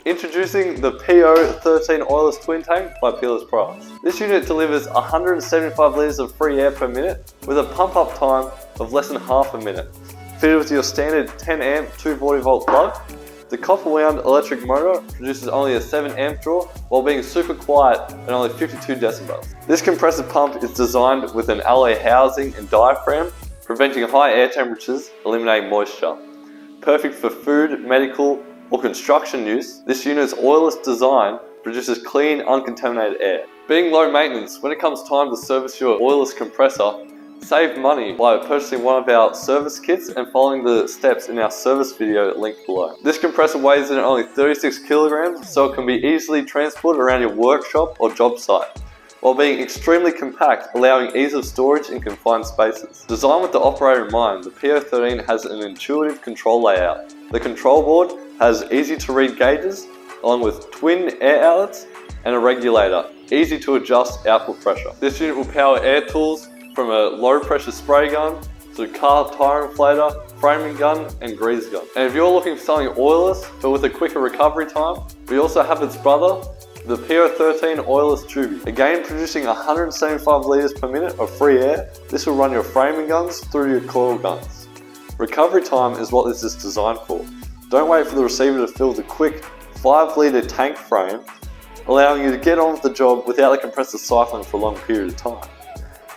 Introducing the PO13 oilless twin tank by Peerless products. This unit delivers 175 litres of free air per minute with a pump up time of less than half a minute. Fitted with your standard 10 amp 240 volt plug, the copper wound electric motor produces only a 7 amp draw while being super quiet at only 52 decibels. This compressor pump is designed with an alloy housing and diaphragm, preventing high air temperatures, eliminating moisture. Perfect for food, medical, or construction use, this unit's oilless design produces clean, uncontaminated air. Being low maintenance, when it comes time to service your oilless compressor, save money by purchasing one of our service kits and following the steps in our service video linked below. This compressor weighs in at only 36 kilograms, so it can be easily transported around your workshop or job site, while being extremely compact, allowing ease of storage in confined spaces. Designed with the operator in mind, the PO13 has an intuitive control layout. The control board has easy to read gauges, along with twin air outlets and a regulator, easy to adjust output pressure. This unit will power air tools from a low pressure spray gun to car tire inflator, framing gun and grease gun. And if you're looking for something oilless but with a quicker recovery time, we also have its brother, the PO13 oilless Tubie. Again, producing 175 litres per minute of free air, this will run your framing guns through your coil guns. Recovery time is what this is designed for. Don't wait for the receiver to fill the quick 5 litre tank frame, allowing you to get on with the job without the compressor cycling for a long period of time.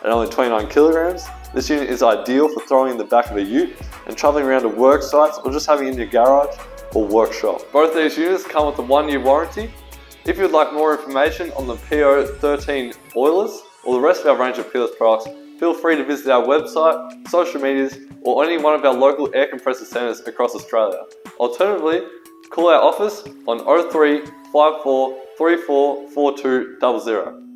At only 29 kilograms, this unit is ideal for throwing in the back of a ute and travelling around to work sites or just having it in your garage or workshop. Both these units come with a 1-year warranty. If you'd like more information on the PO13 oilless or the rest of our range of Peerless products, feel free to visit our website, social medias, or any one of our local air compressor centres across Australia. Alternatively, call our office on 03 54 34 4200.